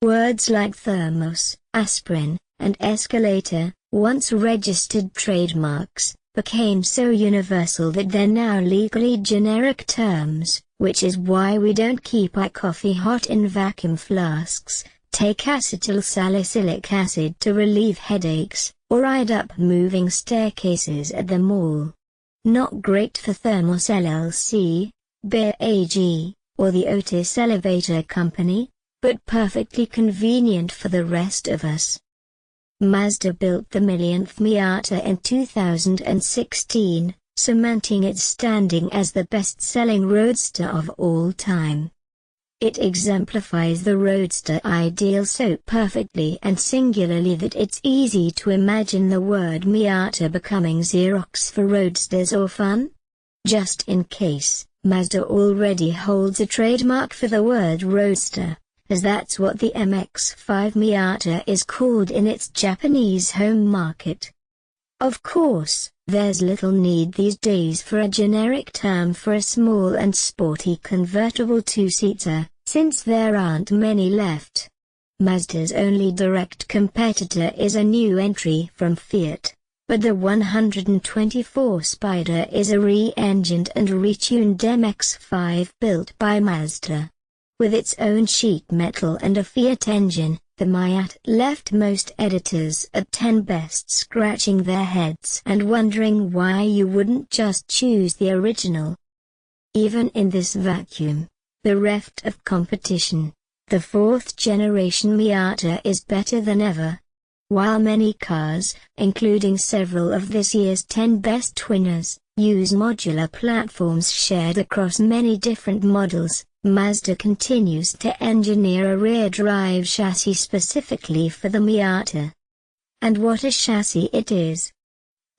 Words like thermos, aspirin, and escalator, once registered trademarks, became so universal that they're now legally generic terms, which is why we don't keep our coffee hot in vacuum flasks, take acetyl salicylic acid to relieve headaches, or ride up moving staircases at the mall. Not great for Thermos LLC, Beer AG, or the Otis Elevator Company, but perfectly convenient for the rest of us. Mazda built the millionth Miata in 2016, cementing its standing as the best-selling roadster of all time. It exemplifies the roadster ideal so perfectly and singularly that it's easy to imagine the word Miata becoming Xerox for roadsters or fun. Just in case, Mazda already holds a trademark for the word roadster, as that's what the MX-5 Miata is called in its Japanese home market. Of course, there's little need these days for a generic term for a small and sporty convertible two-seater, since there aren't many left. Mazda's only direct competitor is a new entry from Fiat, but the 124 Spider is a re-engined and retuned MX-5 built by Mazda. With its own sheet metal and a Fiat engine, the Miata left most editors at 10 Best scratching their heads and wondering why you wouldn't just choose the original. Even in this vacuum, bereft of competition, the fourth-generation Miata is better than ever. While many cars, including several of this year's 10 Best winners, use modular platforms shared across many different models, Mazda continues to engineer a rear-drive chassis specifically for the Miata. And what a chassis it is!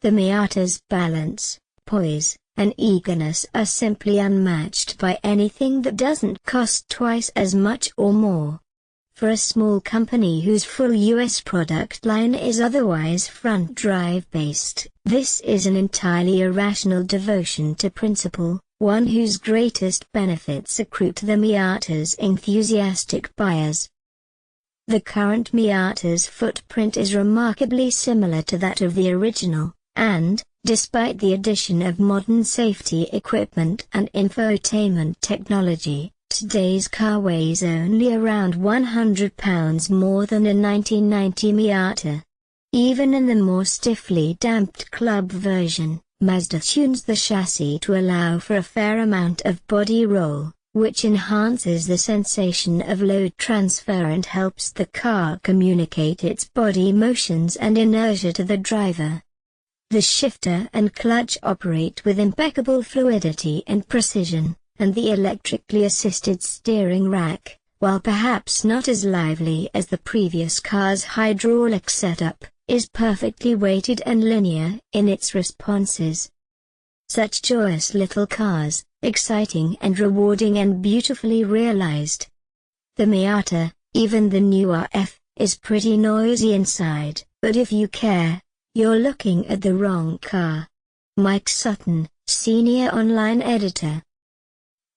The Miata's balance, poise, and eagerness are simply unmatched by anything that doesn't cost twice as much or more. For a small company whose full US product line is otherwise front-drive based, this is an entirely irrational devotion to principle, one whose greatest benefits accrue to the Miata's enthusiastic buyers. The current Miata's footprint is remarkably similar to that of the original, and, despite the addition of modern safety equipment and infotainment technology, today's car weighs only around 100 pounds more than a 1990 Miata. Even in the more stiffly damped club version, Mazda tunes the chassis to allow for a fair amount of body roll, which enhances the sensation of load transfer and helps the car communicate its body motions and inertia to the driver. The shifter and clutch operate with impeccable fluidity and precision, and the electrically assisted steering rack, while perhaps not as lively as the previous car's hydraulic setup, is perfectly weighted and linear in its responses. Such joyous little cars, exciting and rewarding and beautifully realized. The Miata, even the new RF, is pretty noisy inside, but if you care, you're looking at the wrong car. Mike Sutton, senior online editor.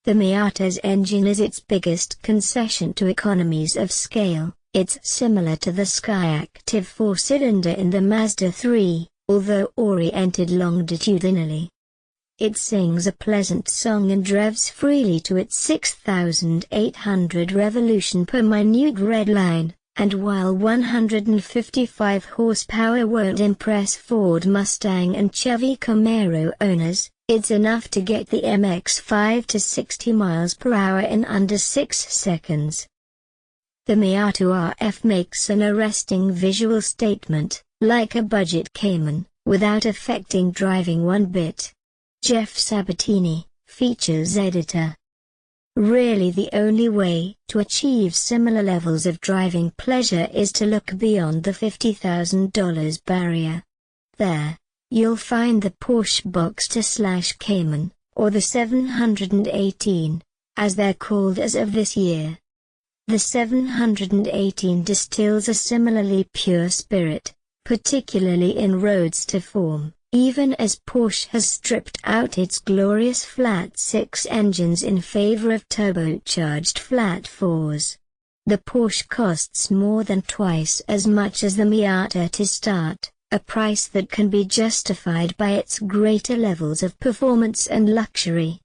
The Miata's engine is its biggest concession to economies of scale. It's similar to the Skyactiv 4-cylinder in the Mazda 3, although oriented longitudinally. It sings a pleasant song and revs freely to its 6,800 revolution per minute redline, and while 155 horsepower won't impress Ford Mustang and Chevy Camaro owners, it's enough to get the MX-5 to 60 miles per hour in under 6 seconds. The Miata RF makes an arresting visual statement, like a budget Cayman, without affecting driving one bit. Jeff Sabatini, features editor. Really, the only way to achieve similar levels of driving pleasure is to look beyond the $50,000 barrier. There, you'll find the Porsche Boxster/Cayman, or the 718, as they're called as of this year. The 718 distills a similarly pure spirit, particularly in roadster form, even as Porsche has stripped out its glorious flat-six engines in favor of turbocharged flat-fours. The Porsche costs more than twice as much as the Miata to start, a price that can be justified by its greater levels of performance and luxury.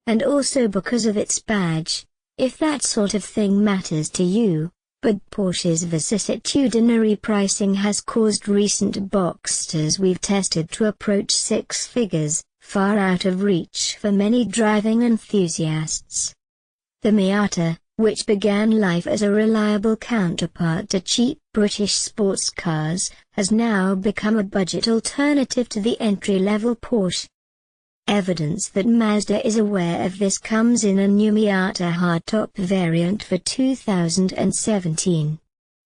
And also because of its badge, if that sort of thing matters to you. But Porsche's vicissitudinary pricing has caused recent Boxsters we've tested to approach six figures, far out of reach for many driving enthusiasts. The Miata, which began life as a reliable counterpart to cheap British sports cars, has now become a budget alternative to the entry-level Porsche. Evidence that Mazda is aware of this comes in a new Miata hardtop variant for 2017.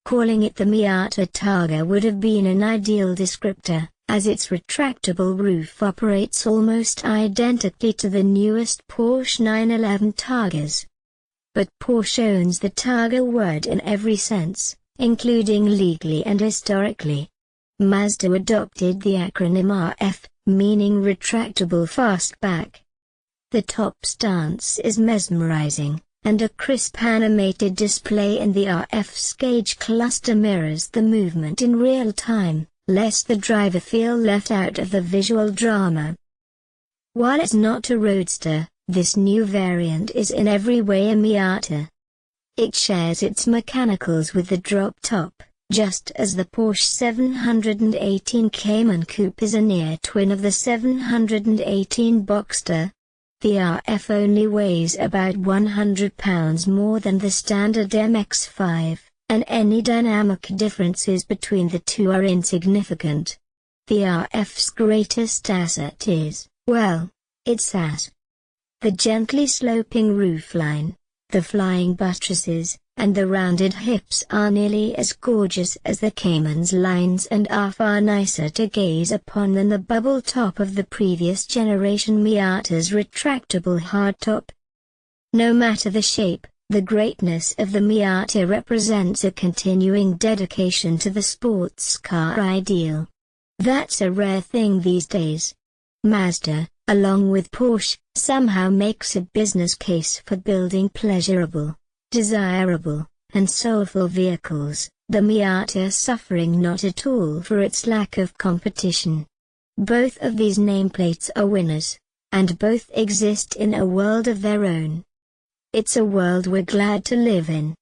Calling it the Miata Targa would have been an ideal descriptor, as its retractable roof operates almost identically to the newest Porsche 911 Targas. But Porsche owns the Targa word in every sense, including legally and historically. Mazda adopted the acronym RF, meaning retractable fastback. The top stance is mesmerizing, and a crisp animated display in the RF's gauge cluster mirrors the movement in real time, lest the driver feel left out of the visual drama. While it's not a roadster, this new variant is in every way a Miata. It shares its mechanicals with the drop top, just as the Porsche 718 Cayman Coupe is a near twin of the 718 Boxster. The RF only weighs about 100 pounds more than the standard MX-5, and any dynamic differences between the two are insignificant. The RF's greatest asset is, well, its sass. The gently sloping roofline, the flying buttresses, and the rounded hips are nearly as gorgeous as the Cayman's lines and are far nicer to gaze upon than the bubble top of the previous generation Miata's retractable hardtop. No matter the shape, the greatness of the Miata represents a continuing dedication to the sports car ideal. That's a rare thing these days. Mazda, along with Porsche, somehow makes a business case for building pleasurable, desirable, and soulful vehicles, the Miata suffering not at all for its lack of competition. Both of these nameplates are winners, and both exist in a world of their own. It's a world we're glad to live in.